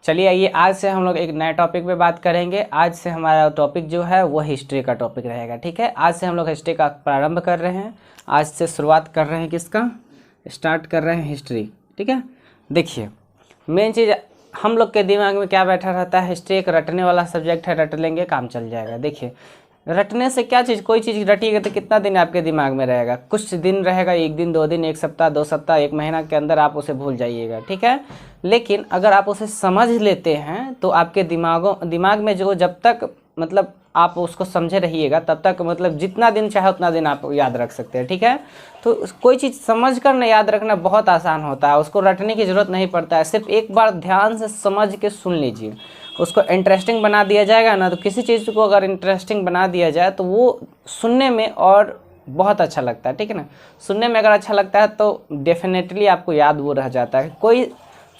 चलिए आइए आज से हम लोग एक नए टॉपिक पे बात करेंगे। आज से हमारा टॉपिक जो है वो हिस्ट्री का टॉपिक रहेगा। ठीक है, आज से हम लोग हिस्ट्री का प्रारंभ कर रहे हैं। आज से शुरुआत कर रहे हैं, किसका स्टार्ट कर रहे हैं, हिस्ट्री। ठीक है, देखिए मेन चीज़ हम लोग के दिमाग में क्या बैठा रहता है, हिस्ट्री एक रटने वाला सब्जेक्ट है, रट लेंगे काम चल जाएगा। देखिए रटने से क्या चीज़, कोई चीज़ रटिएगा तो कितना दिन आपके दिमाग में रहेगा, कुछ दिन रहेगा, एक दिन, 2 दिन, 1 सप्ताह, 2 सप्ताह, 1 महीना के अंदर आप उसे भूल जाइएगा। ठीक है, लेकिन अगर आप उसे समझ लेते हैं तो आपके दिमाग में जो जब तक मतलब आप उसको समझे रहिएगा तब तक मतलब जितना दिन चाहे उतना दिन आप याद रख सकते हैं। ठीक है, तो कोई चीज़ समझ कर न याद रखना बहुत आसान होता है, उसको रटने की ज़रूरत नहीं पड़ता है। सिर्फ एक बार ध्यान से समझ के सुन लीजिए, उसको इंटरेस्टिंग बना दिया जाएगा ना। तो किसी चीज़ को अगर इंटरेस्टिंग बना दिया जाए तो वो सुनने में और बहुत अच्छा लगता है। ठीक है ना, सुनने में अगर अच्छा लगता है तो डेफिनेटली आपको याद वो रह जाता है। कोई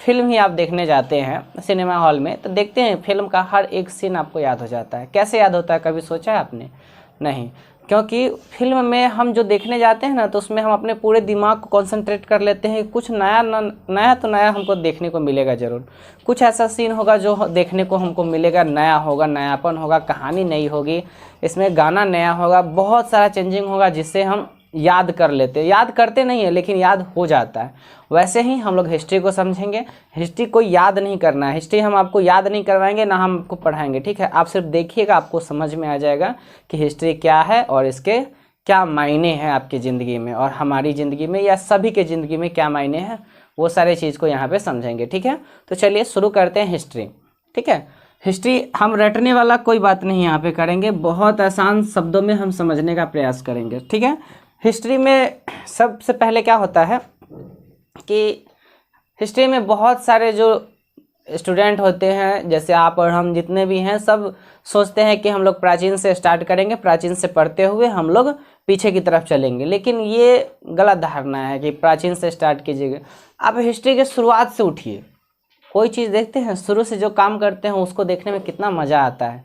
फिल्म ही आप देखने जाते हैं सिनेमा हॉल में तो देखते हैं फिल्म का हर एक सीन आपको याद हो जाता है। कैसे याद होता है, कभी सोचा है आपने? नहीं, क्योंकि फिल्म में हम जो देखने जाते हैं ना तो उसमें हम अपने पूरे दिमाग को कंसंट्रेट कर लेते हैं। कुछ नया नया तो नया हमको देखने को मिलेगा ज़रूर, कुछ ऐसा सीन होगा जो देखने को हमको मिलेगा, नया होगा, नयापन होगा, कहानी नई होगी, इसमें गाना नया होगा, बहुत सारा चेंजिंग होगा जिससे हम याद कर लेते हैं। याद करते नहीं है लेकिन याद हो जाता है। वैसे ही हम लोग हिस्ट्री को समझेंगे। हिस्ट्री को याद नहीं करना है, हिस्ट्री हम आपको याद नहीं करवाएंगे ना हम आपको पढ़ाएंगे। ठीक है, आप सिर्फ देखिएगा, आपको समझ में आ जाएगा कि हिस्ट्री क्या है और इसके क्या मायने हैं आपकी ज़िंदगी में और हमारी ज़िंदगी में या सभी के ज़िंदगी में क्या मायने हैं, वो सारे चीज़ को यहाँ पे समझेंगे। ठीक है, तो चलिए शुरू करते हैं हिस्ट्री। ठीक है, हिस्ट्री हम रटने वाला कोई बात नहीं यहाँ पे करेंगे, बहुत आसान शब्दों में हम समझने का प्रयास करेंगे। ठीक है, हिस्ट्री में सबसे पहले क्या होता है कि हिस्ट्री में बहुत सारे जो स्टूडेंट होते हैं, जैसे आप और हम जितने भी हैं, सब सोचते हैं कि हम लोग प्राचीन से स्टार्ट करेंगे, प्राचीन से पढ़ते हुए हम लोग पीछे की तरफ चलेंगे। लेकिन ये गलत धारणा है कि प्राचीन से स्टार्ट कीजिएगा। आप हिस्ट्री के शुरुआत से उठिए। कोई चीज़ देखते हैं शुरू से जो काम करते हैं उसको देखने में कितना मज़ा आता है।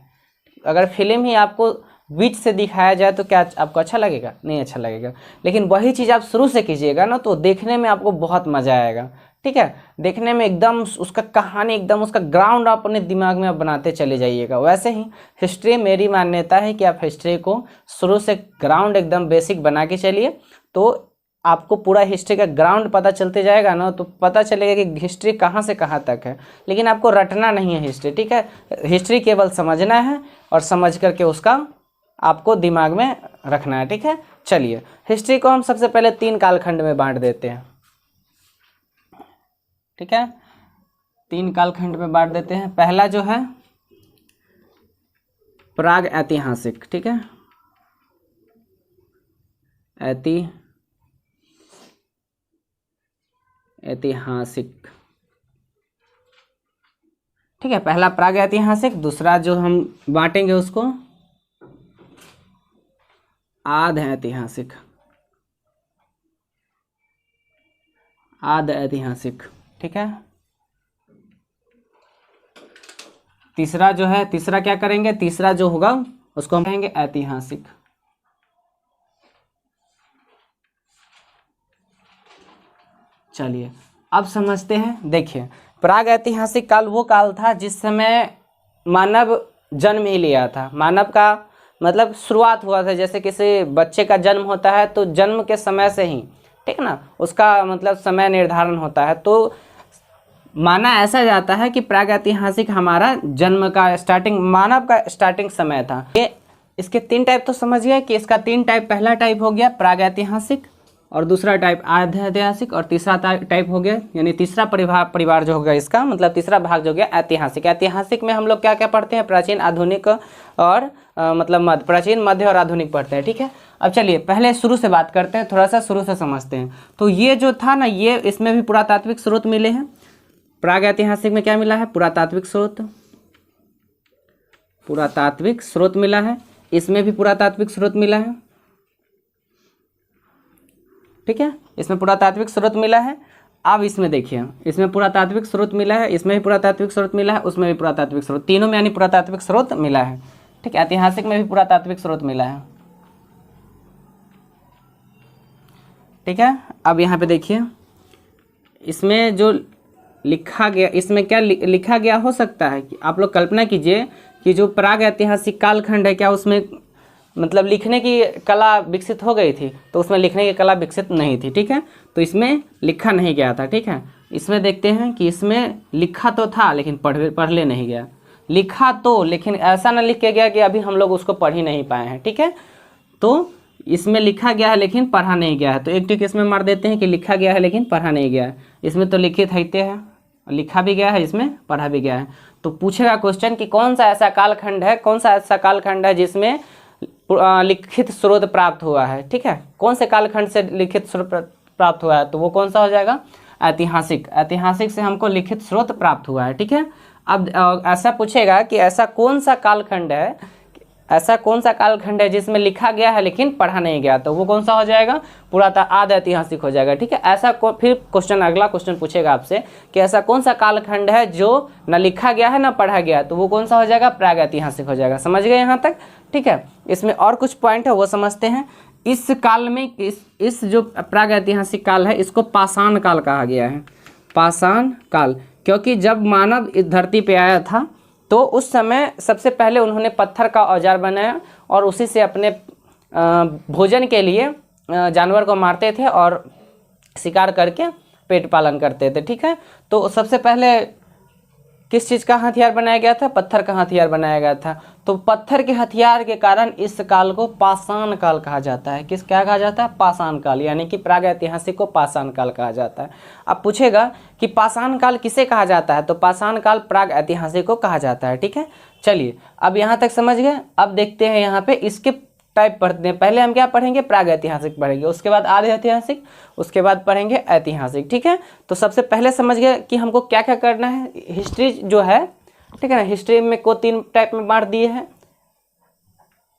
अगर फिल्म ही आपको बीच से दिखाया जाए तो क्या आपको अच्छा लगेगा? नहीं अच्छा लगेगा। लेकिन वही चीज़ आप शुरू से कीजिएगा ना तो देखने में आपको बहुत मज़ा आएगा। ठीक है, देखने में एकदम उसका कहानी, एकदम उसका ग्राउंड आप अपने दिमाग में आप बनाते चले जाइएगा। वैसे ही हिस्ट्री, मेरी मान्यता है कि आप हिस्ट्री को शुरू से ग्राउंड एकदम बेसिक बना के चलिए तो आपको पूरा हिस्ट्री का ग्राउंड पता चलते जाएगा ना, तो पता चलेगा कि हिस्ट्री कहाँ से कहाँ तक है। लेकिन आपको रटना नहीं है हिस्ट्री। ठीक है, हिस्ट्री केवल समझना है और समझ करके उसका आपको दिमाग में रखना है। ठीक है, चलिए हिस्ट्री को हम सबसे पहले 3 कालखंड में बांट देते हैं। ठीक है, 3 कालखंड में बांट देते हैं। पहला जो है प्राग ऐतिहासिक। ठीक है, ऐतिहासिक। ठीक है, पहला प्राग ऐतिहासिक। दूसरा जो हम बांटेंगे उसको आध ऐतिहासिक। आध ऐतिहासिक। ठीक है, तीसरा जो है, तीसरा क्या करेंगे, तीसरा जो होगा उसको हम कहेंगे ऐतिहासिक। चलिए अब समझते हैं। देखिए प्राग ऐतिहासिक काल वो काल था जिस समय मानव जन्म ही लिया था। मानव का मतलब शुरुआत हुआ था, जैसे किसी बच्चे का जन्म होता है तो जन्म के समय से ही, ठीक ना, उसका मतलब समय निर्धारण होता है। तो माना ऐसा जाता है कि प्रागैतिहासिक हमारा जन्म का स्टार्टिंग, मानव का स्टार्टिंग समय था। ये इसके 3 टाइप तो समझिए कि इसका 3 टाइप, पहला टाइप हो गया प्रागैतिहासिक और दूसरा टाइप आध्यैतिहासिक और तीसरा टाइप हो गया, यानी तीसरा परिवार जो होगा इसका मतलब तीसरा भाग जो हो गया ऐतिहासिक। ऐतिहासिक में हम लोग क्या क्या पढ़ते हैं, प्राचीन, आधुनिक और मतलब प्राचीन, मध्य और आधुनिक पढ़ते हैं। ठीक है, अब चलिए पहले शुरू से बात करते हैं, थोड़ा सा शुरू से समझते हैं। तो ये जो था ना, ये इसमें भी पुरातात्विक स्रोत मिले हैं। प्रागैतिहासिक में क्या मिला है, पुरातात्विक स्रोत, पुरातात्विक स्रोत मिला है। इसमें भी पुरातात्विक स्रोत मिला है। ठीक है, इसमें पुरातात्विक स्रोत मिला है। अब इसमें देखिए, इसमें पुरातात्विक स्रोत मिला है, इसमें भी पुरातात्विक स्रोत मिला है, उसमें भी पुरातात्विक स्रोत, तीनों में यानी पुरातात्विक स्रोत मिला है। ठीक है, ऐतिहासिक में भी पुरातात्विक स्रोत मिला है। ठीक है, अब यहाँ पे देखिए, इसमें जो लिखा गया, इसमें क्या लिखा गया हो सकता है कि आप लोग कल्पना कीजिए कि जो प्राग ऐतिहासिक कालखंड है, क्या उसमें मतलब लिखने की कला विकसित हो गई थी? तो उसमें लिखने की कला विकसित नहीं थी, ठीक है, तो इसमें लिखा नहीं गया था, ठीक है। इसमें देखते हैं कि इसमें लिखा तो था लेकिन पढ़ले नहीं गया, लिखा तो लेकिन ऐसा ना लिख के गया कि अभी हम लोग उसको पढ़ ही नहीं पाए हैं, ठीक है। तो इसमें लिखा गया है लेकिन पढ़ा नहीं गया है, तो एक टिक इसमें मार देते हैं कि लिखा गया है लेकिन पढ़ा नहीं गया है। इसमें तो लिखित हैते है, लिखा भी गया है, इसमें पढ़ा भी गया है। तो पूछेगा क्वेश्चन कि कौन सा ऐसा कालखंड है, कौन सा ऐसा कालखंड है जिसमें लिखित स्रोत प्राप्त हुआ है, ठीक है, कौन से कालखंड से लिखित स्रोत प्राप्त हुआ है? तो वो कौन सा हो जाएगा? ऐतिहासिक। ऐतिहासिक से हमको लिखित स्रोत प्राप्त हुआ है, ठीक है। अब ऐसा पूछेगा कि ऐसा कौन सा कालखंड है, ऐसा कौन सा कालखंड है जिसमें लिखा गया है लेकिन पढ़ा नहीं गया? तो वो कौन सा हो जाएगा? आद ऐतिहासिक हो जाएगा, ठीक है। ऐसा फिर क्वेश्चन, अगला क्वेश्चन पूछेगा आपसे कि ऐसा कौन सा कालखंड है जो न लिखा गया है न पढ़ा गया? तो वो कौन सा हो जाएगा? प्राग ऐतिहासिक हो जाएगा। समझ गए यहाँ तक? ठीक है। इसमें और कुछ पॉइंट है वो समझते हैं। इस काल में इस जो प्राग ऐतिहासिक काल है इसको पाषाण काल कहा गया है। पाषाण काल, क्योंकि जब मानव इस धरती पे आया था तो उस समय सबसे पहले उन्होंने पत्थर का औजार बनाया और उसी से अपने भोजन के लिए जानवर को मारते थे और शिकार करके पेट पालन करते थे, ठीक है। तो सबसे पहले किस चीज़ का हथियार बनाया गया था? पत्थर का हथियार बनाया गया था। तो पत्थर के हथियार के कारण इस काल को पाषाण काल कहा जाता है। क्या कहा जाता है? पाषाण काल, यानी कि प्राग ऐतिहासिक को पाषाण काल कहा जाता है। अब पूछेगा कि पाषाण काल किसे कहा जाता है? तो पाषाण काल प्राग ऐतिहासिक को कहा जाता है, ठीक है। चलिए, अब यहाँ तक समझ गए। अब देखते हैं यहाँ पे इसके टाइप पढ़ते हैं। पहले हम क्या पढ़ेंगे? प्राग ऐतिहासिक पढ़ेंगे, उसके बाद आदि ऐतिहासिक, उसके बाद पढ़ेंगे ऐतिहासिक, ठीक है। तो सबसे पहले समझ गए कि हमको क्या क्या करना है। हिस्ट्री जो है, ठीक है ना, हिस्ट्री में को 3 टाइप में बांट दिए हैं,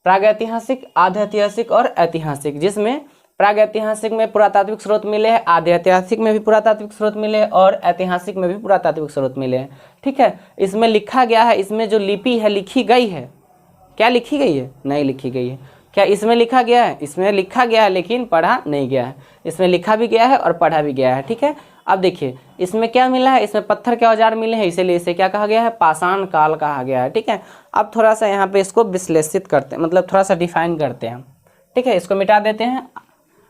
प्राग ऐतिहासिक, आदि ऐतिहासिक और ऐतिहासिक। जिसमें प्राग ऐतिहासिक में पुरातात्विक स्रोत मिले हैं, आदि ऐतिहासिक में भी पुरातात्विक स्रोत मिले हैं और ऐतिहासिक में भी पुरातात्विक स्रोत मिले हैं, ठीक है। इसमें लिखा गया है, इसमें जो लिपि है लिखी गई है, क्या लिखी गई है? नहीं लिखी गई है। क्या इसमें लिखा गया है? इसमें लिखा गया है लेकिन पढ़ा नहीं गया है। इसमें लिखा भी गया है और पढ़ा भी गया है, ठीक है। अब देखिए इसमें क्या मिला है, इसमें पत्थर के औजार मिले हैं, इसीलिए इसे क्या कहा गया है? पाषाण काल कहा गया है, ठीक है। अब थोड़ा सा यहाँ पे इसको विश्लेषित करते हैं, मतलब थोड़ा सा डिफाइन करते हैं, ठीक है। इसको मिटा देते हैं।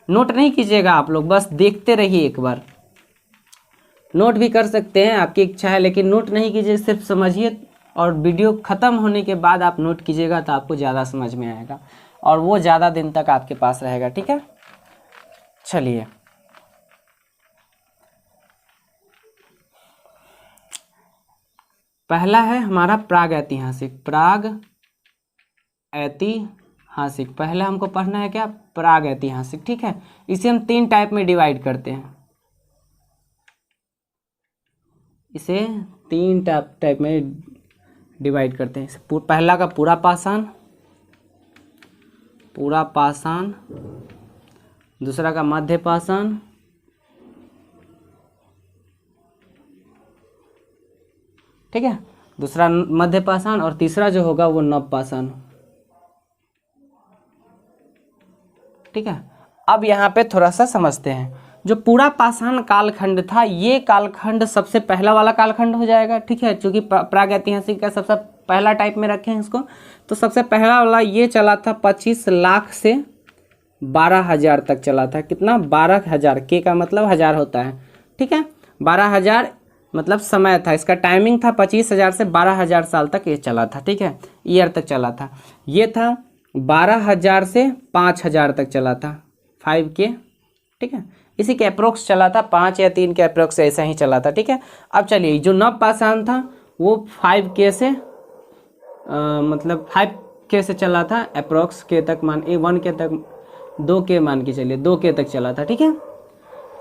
नोट नहीं कीजिएगा आप लोग, बस देखते रहिए एक बार। नोट भी कर सकते हैं, आपकी इच्छा है, लेकिन नोट नहीं कीजिए, सिर्फ समझिए और वीडियो ख़त्म होने के बाद आप नोट कीजिएगा तो आपको ज़्यादा समझ में आएगा और वो ज़्यादा दिन तक आपके पास रहेगा, ठीक है। चलिए, पहला है हमारा प्राग ऐतिहासिक। प्राग ऐतिहासिक पहले हमको पढ़ना है क्या? प्राग ऐतिहासिक, ठीक है। इसे हम 3 टाइप में डिवाइड करते हैं। इसे 3 टाइप में डिवाइड करते हैं। पहला का पूरा पाषाण, दूसरा का मध्य पाषाण, ठीक है, दूसरा मध्य पाषाण और तीसरा जो होगा वो नव पाषाण, ठीक है। अब यहाँ पे थोड़ा सा समझते हैं। जो पूरा पाषाण कालखंड था, ये कालखंड सबसे पहला वाला कालखंड हो जाएगा, ठीक है। चूँकि प्राग ऐतिहासिक का सबसे पहला टाइप में रखे हैं इसको, तो सबसे पहला वाला ये चला था 25 लाख से 12,000 तक चला था। कितना? 12,000। के का मतलब 1000 होता है, ठीक है। 12,000 मतलब समय था, इसका टाइमिंग था 25,000 से 12,000 साल तक ये चला था, ठीक है, ईयर तक चला था। ये था 12,000 से 5,000 तक चला था, 5K, ठीक है। इसी के अप्रोक्स चला था, 5 या 3 के अप्रोक्स ऐसा ही चला था, ठीक है। अब चलिए, जो नव पाषाण था वो 5K से मतलब 5K से चला था, अप्रोक्स के तक 1K तक, 2K मान के चलिए, 2K तक चला था, ठीक है।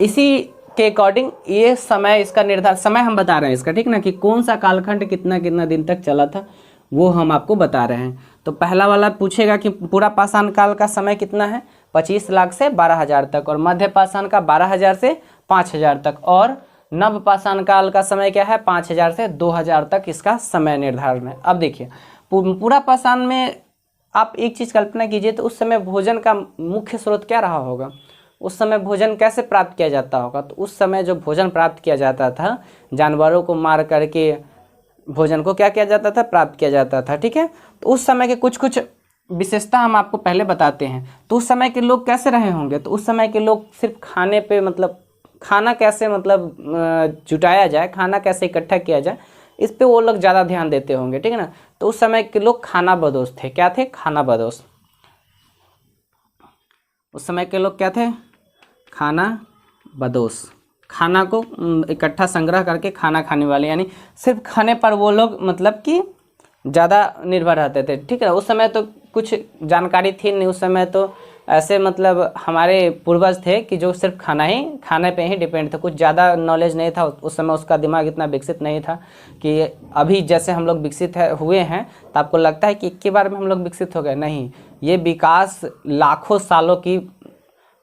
इसी के अकॉर्डिंग ये समय, इसका निर्धारण समय हम बता रहे हैं इसका, ठीक ना, कि कौन सा कालखंड कितना कितना दिन तक चला था वो हम आपको बता रहे हैं। तो पहला वाला पूछेगा कि पूरा पाषाण काल का समय कितना है? 25 लाख से 12,000 तक, और मध्य पाषाण का 12,000 से 5,000 तक, और नव पाषाण काल का समय क्या है? 5,000 से 2,000 तक इसका समय निर्धारण है। अब देखिए, पूरा पाषाण में आप एक चीज़ कल्पना कीजिए, तो उस समय भोजन का मुख्य स्रोत क्या रहा होगा? उस समय भोजन कैसे प्राप्त किया जाता होगा? तो उस समय जो भोजन प्राप्त किया जाता था, जानवरों को मार करके भोजन को क्या किया जाता था? प्राप्त किया जाता था। ठीक है, तो उस समय के कुछ कुछ विशेषता हम आपको पहले बताते हैं। तो उस समय के लोग कैसे रहे होंगे? तो उस समय के लोग सिर्फ खाने पे, मतलब खाना कैसे मतलब जुटाया जाए, खाना कैसे इकट्ठा किया जाए, इस पे वो लोग ज़्यादा ध्यान देते होंगे। ठीक है ना। तो उस समय के लोग खाना बदोश थे। क्या थे? खाना बदोश। उस समय के लोग क्या थे? खाना बदोश। खाना को इकट्ठा संग्रह करके खाना खाने वाले, यानी सिर्फ खाने पर वो लोग मतलब कि ज़्यादा निर्भर रहते थे। ठीक है, उस समय तो कुछ जानकारी थी नहीं। उस समय तो ऐसे मतलब हमारे पूर्वज थे कि जो सिर्फ खाने पे ही डिपेंड थे। कुछ ज़्यादा नॉलेज नहीं था उस समय, उसका दिमाग इतना विकसित नहीं था कि अभी जैसे हम लोग विकसित हुए हैं। तो आपको लगता है कि एक के बार में हम लोग विकसित हो गए? नहीं, ये विकास लाखों सालों की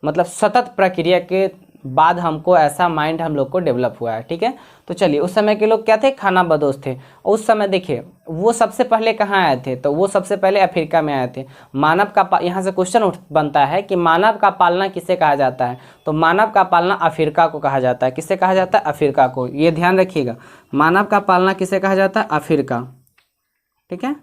मतलब सतत प्रक्रिया के बाद हमको ऐसा माइंड हम लोग को डेवलप हुआ है। ठीक है, तो चलिए, उस समय के लोग क्या थे? खाना बदोश थे। उस समय देखिए वो सबसे पहले कहाँ आए थे? तो वो सबसे पहले अफ्रीका में आए थे। मानव का यहाँ से क्वेश्चन बनता है कि मानव का पालना किसे कहा जाता है? तो मानव का पालना अफ्रीका को कहा जाता है। किसे कहा जाता है? अफ्रीका को। ये ध्यान रखिएगा, मानव का पालना किसे कहा जाता है? अफ्रीका। ठीक है,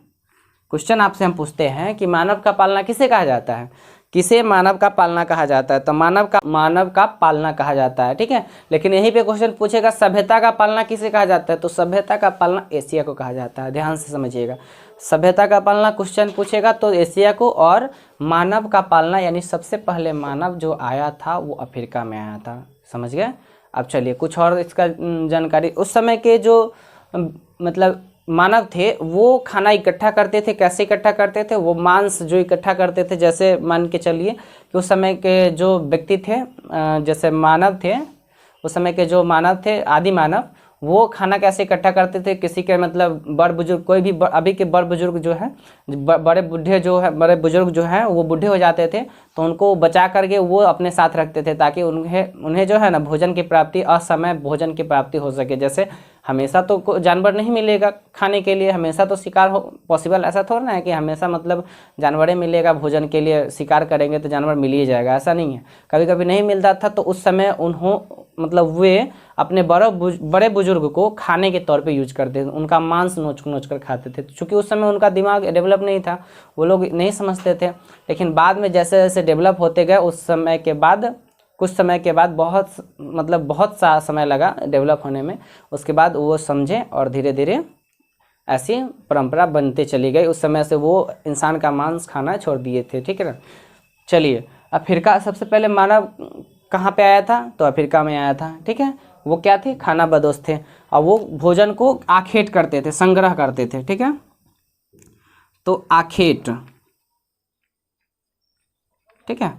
क्वेश्चन आपसे हम पूछते हैं कि मानव का पालना किसे कहा जाता है? किसे मानव का पालना कहा जाता है? तो मानव का पालना कहा जाता है। ठीक है, लेकिन यहीं पे क्वेश्चन पूछेगा सभ्यता का पालना किसे कहा जाता है? तो सभ्यता का पालना एशिया को कहा जाता है। ध्यान से समझिएगा, सभ्यता का पालना क्वेश्चन पूछेगा तो एशिया को, और मानव का पालना यानी सबसे पहले मानव जो आया था वो अफ्रीका में आया था। समझ गए? अब चलिए कुछ और इसका जानकारी। उस समय के जो मतलब मानव थे वो खाना इकट्ठा करते थे। कैसे इकट्ठा करते थे? वो मांस जो इकट्ठा करते थे, जैसे मान के चलिए कि उस समय के जो व्यक्ति थे, जैसे मानव थे, उस समय के जो मानव थे, आदि मानव, वो खाना कैसे इकट्ठा करते थे? किसी के मतलब बड़ बुजुर्ग, कोई भी अभी के बड़ बुजुर्ग जो है, बड़े बुजुर्ग जो है वो बूढ़े हो जाते थे, तो उनको बचा करके वो अपने साथ रखते थे ताकि उन्हें जो है ना भोजन की प्राप्ति, असमय भोजन की प्राप्ति हो सके। जैसे हमेशा तो जानवर नहीं मिलेगा खाने के लिए, हमेशा तो शिकार हो पॉसिबल, ऐसा थोड़ा ना है कि हमेशा मतलब जानवरें मिलेगा भोजन के लिए, शिकार करेंगे तो जानवर मिल ही जाएगा, ऐसा नहीं है। कभी कभी नहीं मिलता था, तो उस समय मतलब वे अपने बड़े बुजुर्ग को खाने के तौर पे यूज करते थे, उनका मांस नोच कर खाते थे। क्योंकि उस समय उनका दिमाग डेवलप नहीं था, वो लोग नहीं समझते थे। लेकिन बाद में जैसे जैसे डेवलप होते गए, उस समय के बाद कुछ समय के बाद बहुत सा समय लगा डेवलप होने में, उसके बाद वो समझे और धीरे धीरे ऐसी परंपरा बनते चली गई। उस समय से वो इंसान का मांस खाना छोड़ दिए थे। ठीक है ना। चलिए, अफ्रीका सबसे पहले मानव कहाँ पे आया था? तो अफ्रीका में आया था। ठीक है, वो क्या थे? खाना बदोश थे, और वो भोजन को आखेट करते थे, संग्रह करते थे। ठीक है, तो आखेट, ठीक है,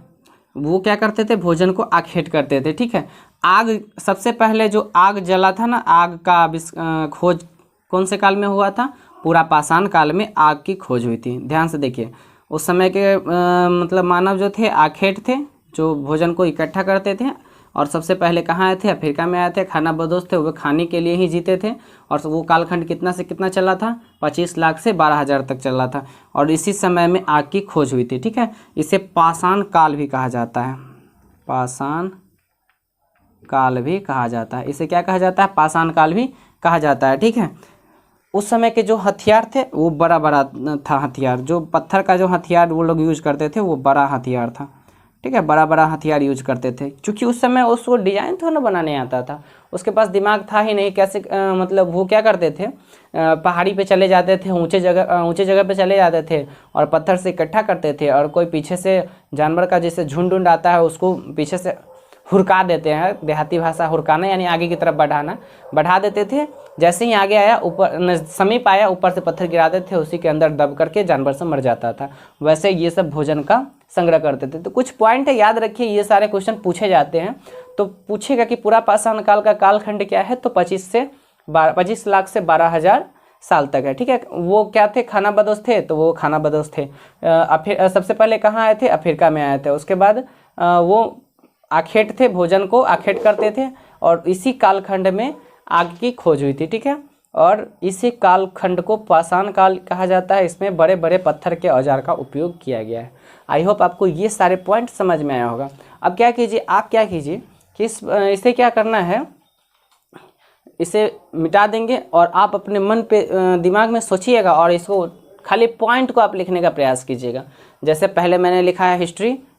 वो क्या करते थे? भोजन को आखेट करते थे। ठीक है, आग, सबसे पहले जो आग जला था ना, आग का खोज कौन से काल में हुआ था? पूरा पाषाण काल में आग की खोज हुई थी। ध्यान से देखिए, उस समय के मतलब मानव जो थे आखेट थे, जो भोजन को इकट्ठा करते थे। और सबसे पहले कहाँ आए थे? अफ्रीका में आए थे। खाना बदोश थे, वो खाने के लिए ही जीते थे। और वो कालखंड कितना से कितना चला था? 25 लाख से 12,000 तक चला था। और इसी समय में आग की खोज हुई थी। ठीक है, इसे पाषाण काल भी कहा जाता है। पाषाण काल भी कहा जाता है। इसे क्या कहा जाता है? पाषाण काल भी कहा जाता है। ठीक है, उस समय के जो हथियार थे वो बड़ा बड़ा था हथियार, जो पत्थर का जो हथियार वो लोग यूज करते थे वो बड़ा हथियार था। ठीक है, बड़ा बड़ा हथियार यूज करते थे, क्योंकि उस समय उसको डिजाइन थोड़ा ना बनाने आता था, उसके पास दिमाग था ही नहीं। कैसे मतलब वो क्या करते थे? पहाड़ी पे चले जाते थे, ऊंचे जगह पे चले जाते थे और पत्थर से इकट्ठा करते थे। और कोई पीछे से जानवर का जैसे झुंड आता है, उसको पीछे से हुरका देते हैं, देहाती भाषा हुरकाना यानी आगे की तरफ बढ़ा देते थे। जैसे ही आगे आया, ऊपर समीप आया, ऊपर से पत्थर गिराते थे, उसी के अंदर दब करके जानवर से मर जाता था। वैसे ये सब भोजन का संग्रह करते थे। तो कुछ पॉइंट है, याद रखिए, ये सारे क्वेश्चन पूछे जाते हैं। तो पूछेगा कि पूरा पाषाण काल का कालखंड क्या है? तो 25 लाख से 12,000 साल तक है। ठीक है, वो क्या थे? खाना बदोश थे, तो वो खाना बदोश थे। सबसे पहले कहाँ आए थे? अफ्रीका में आए थे। उसके बाद वो आखेट थे, भोजन को आखेट करते थे, और इसी कालखंड में आग की खोज हुई थी। ठीक है, और इसी कालखंड को पाषाण काल कहा जाता है। इसमें बड़े बड़े पत्थर के औजार का उपयोग किया गया है। आई होप आपको ये सारे पॉइंट समझ में आया होगा। अब क्या कीजिए, आप क्या कीजिए कि इसे क्या करना है, इसे मिटा देंगे और आप अपने मन पे दिमाग में सोचिएगा और इसको खाली पॉइंट को आप लिखने का प्रयास कीजिएगा। जैसे पहले मैंने लिखा है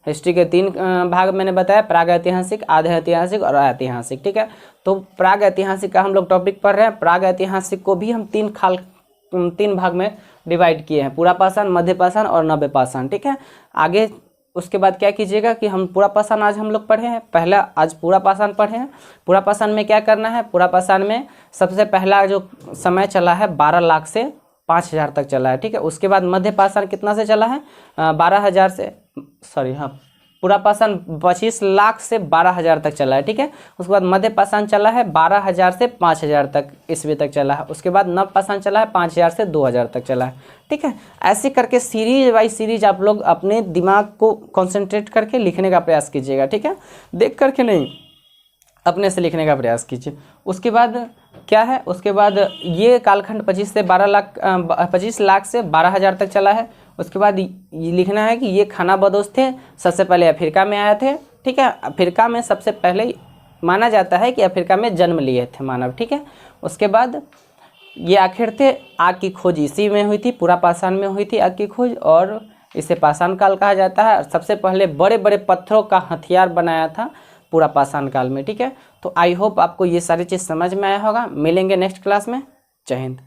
हिस्ट्री के 3 भाग मैंने बताया, प्रागैतिहासिक, आधे ऐतिहासिक और ऐतिहासिक। ठीक है, तो प्रागैतिहासिक का हम लोग टॉपिक पढ़ रहे हैं। प्रागैतिहासिक को भी हम 3 भाग में डिवाइड किए हैं, पूरा पाषाण, मध्य पाषाण और नव्य पाषाण। ठीक है, आगे उसके बाद क्या कीजिएगा कि हम पूरा पाषाण आज हम लोग पढ़े हैं, पहला आज पूरा पाषाण पढ़े हैं। पूरा पाषाण में क्या करना है, पूरा पाषाण में सबसे पहला जो समय चला है 12 लाख से 5,000 तक चला है। ठीक है, उसके बाद मध्य पाषाण कितना से चला है, 12,000 से, सॉरी हाँ, पूरा पाषाण 25 लाख से 12,000 तक चला है। ठीक है, उसके बाद मध्य पाषाण चला है 12,000 से 5,000 तक ईस्वी तक चला है। उसके बाद नव पाषाण चला है 5,000 से 2,000 तक चला है। ठीक है, ऐसे करके सीरीज बाई सीरीज आप लोग अपने दिमाग को कॉन्सेंट्रेट करके लिखने का प्रयास कीजिएगा। ठीक है, देख करके नहीं, अपने से लिखने का प्रयास कीजिए। उसके बाद क्या है, उसके बाद ये कालखंड 25 लाख से 12,000 तक चला है। उसके बाद ये लिखना है कि ये खाना बदोश थे, सबसे पहले अफ्रीका में आए थे। ठीक है, अफ्रीका में सबसे पहले माना जाता है कि अफ्रीका में जन्म लिए थे मानव। ठीक है, उसके बाद ये आखिर थे, आग की खोज इसी में हुई थी, पूरा पाषाण में हुई थी आग की खोज, और इसे पाषाण काल कहा जाता है। और सबसे पहले बड़े बड़े पत्थरों का हथियार बनाया था पूरा पाषाण काल में। ठीक है, तो आई होप आपको ये सारी चीज़ समझ में आया होगा। मिलेंगे नेक्स्ट क्लास में। जय हिंद।